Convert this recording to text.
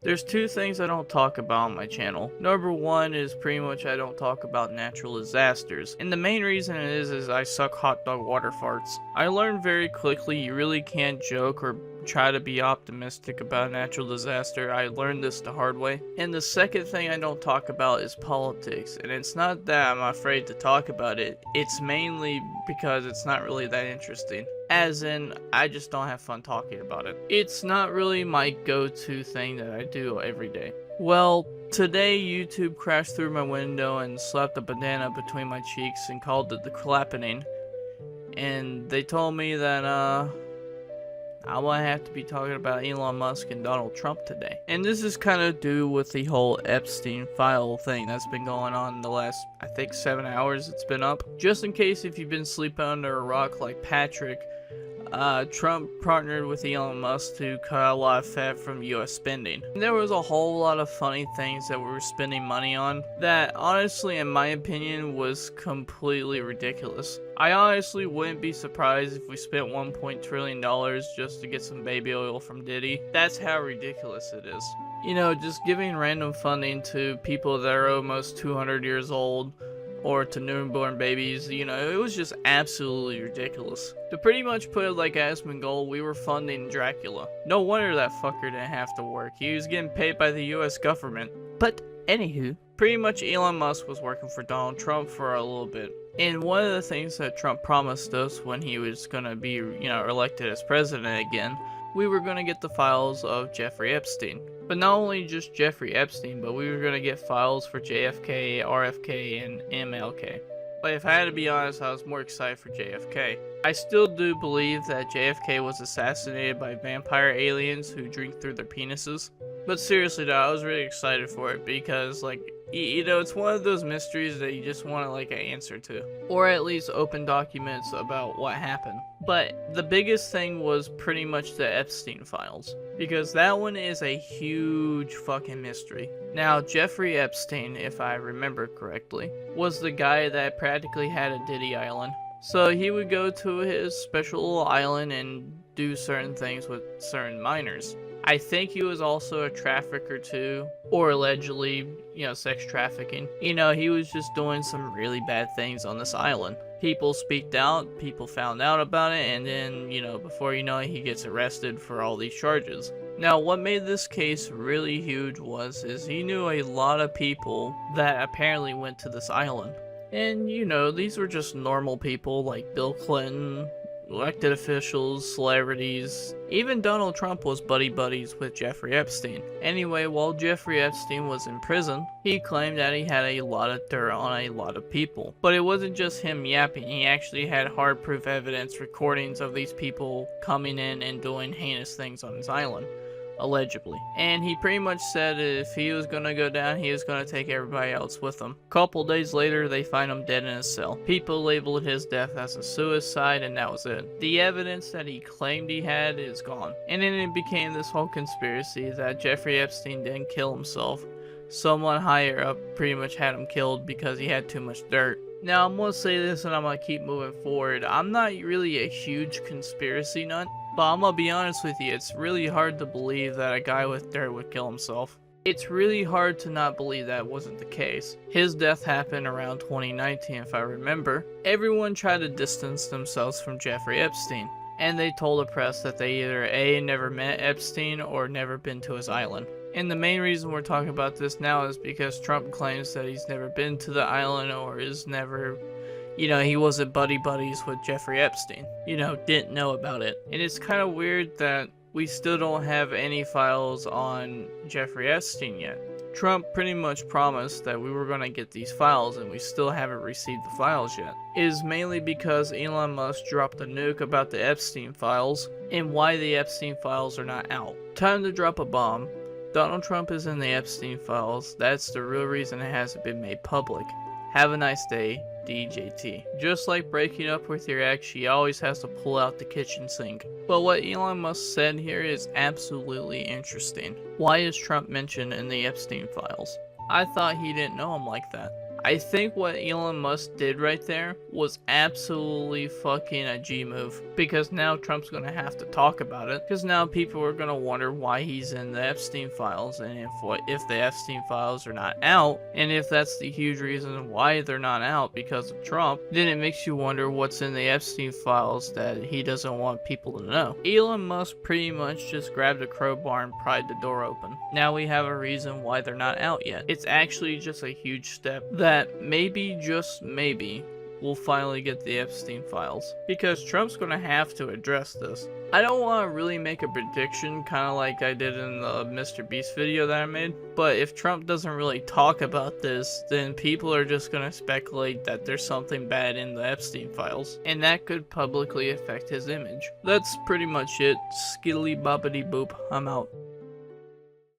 There's two things I don't talk about on my channel. Number one is pretty much I don't talk about natural disasters. And the main reason is I suck hot dog water farts. I learned very quickly you really can't joke or try to be optimistic about a natural disaster. I learned this the hard way. And the second thing I don't talk about is politics. And it's not that I'm afraid to talk about it. It's mainly because it's not really that interesting. As in, I just don't have fun talking about it. It's not really my go-to thing that I do every day. Well, today YouTube crashed through my window and slapped a banana between my cheeks and called it the clappening. And they told me that, I might have to be talking about Elon Musk and Donald Trump today. And this is kind of due with the whole Epstein file thing that's been going on in the last, I think, 7 hours it's been up. Just in case if you've been sleeping under a rock like Patrick, Trump partnered with Elon Musk to cut a lot of fat from US spending. There was a whole lot of funny things that we were spending money on that honestly, in my opinion, was completely ridiculous. I honestly wouldn't be surprised if we spent $1 trillion just to get some baby oil from Diddy. That's how ridiculous it is. You know, just giving random funding to people that are almost 200 years old, or to newborn babies, you know, it was just absolutely ridiculous. To pretty much put it like Asmongold, we were funding Dracula. No wonder that fucker didn't have to work. He was getting paid by the US government. But anywho, pretty much Elon Musk was working for Donald Trump for a little bit. And one of the things that Trump promised us when he was gonna be, you know, elected as president again, we were gonna get the files of Jeffrey Epstein. But not only just Jeffrey Epstein, but we were going to get files for JFK, RFK, and MLK. But if I had to be honest, I was more excited for JFK. I still do believe that JFK was assassinated by vampire aliens who drink through their penises. But seriously though, I was really excited for it because, like, you know, it's one of those mysteries that you just want, like, an answer to. Or at least open documents about what happened. But the biggest thing was pretty much the Epstein files. Because that one is a huge fucking mystery. Now, Jeffrey Epstein, if I remember correctly, was the guy that practically had a Diddy Island. So he would go to his special little island and do certain things with certain minors. I think he was also a trafficker too, or allegedly, you know, sex trafficking. You know, he was just doing some really bad things on this island. People speaked out, people found out about it, and then, you know, before you know it, he gets arrested for all these charges. Now, what made this case really huge is he knew a lot of people that apparently went to this island. And, you know, these were just normal people like Bill Clinton, elected officials, celebrities. Even Donald Trump was buddies with Jeffrey Epstein. Anyway, while Jeffrey Epstein was in prison, he claimed that he had a lot of dirt on a lot of people. But it wasn't just him yapping, he actually had hard proof evidence, recordings of these people coming in and doing heinous things on his island. Allegedly. And he pretty much said if he was gonna go down, he was gonna take everybody else with him. A couple days later, they find him dead in his cell. People labeled his death as a suicide, and that was it. The evidence that he claimed he had is gone. And then it became this whole conspiracy that Jeffrey Epstein didn't kill himself. Someone higher up pretty much had him killed because he had too much dirt. Now, I'm gonna say this and I'm gonna keep moving forward. I'm not really a huge conspiracy nut, but I'm gonna be honest with you, it's really hard to believe that a guy with dirt would kill himself. It's really hard to not believe that wasn't the case. His death happened around 2019 if I remember. Everyone tried to distance themselves from Jeffrey Epstein, and they told the press that they either A, never met Epstein or never been to his island. And the main reason we're talking about this now is because Trump claims that he's never been to the island or is never, you know, he wasn't buddies with Jeffrey Epstein. You know, didn't know about it. And it's kind of weird that we still don't have any files on Jeffrey Epstein yet. Trump pretty much promised that we were going to get these files and we still haven't received the files yet. It is mainly because Elon Musk dropped a nuke about the Epstein files and why the Epstein files are not out. Time to drop a bomb. Donald Trump is in the Epstein files. That's the real reason it hasn't been made public. Have a nice day, DJT. Just like breaking up with your ex, she always has to pull out the kitchen sink. But what Elon Musk said here is absolutely interesting. Why is Trump mentioned in the Epstein files? I thought he didn't know him like that. I think what Elon Musk did right there was absolutely fucking a G move, because now Trump's gonna have to talk about it, because now people are gonna wonder why he's in the Epstein files, and if the Epstein files are not out, and if that's the huge reason why they're not out because of Trump, then it makes you wonder what's in the Epstein files that he doesn't want people to know. Elon Musk pretty much just grabbed a crowbar and pried the door open. Now we have a reason why they're not out yet. It's actually just a huge step that maybe, just maybe, we'll finally get the Epstein files, because Trump's gonna have to address this. I don't want to really make a prediction, kind of like I did in the Mr. Beast video that I made, but if Trump doesn't really talk about this, then people are just gonna speculate that there's something bad in the Epstein files, and that could publicly affect his image. That's pretty much it. Skiddly boppity boop, I'm out.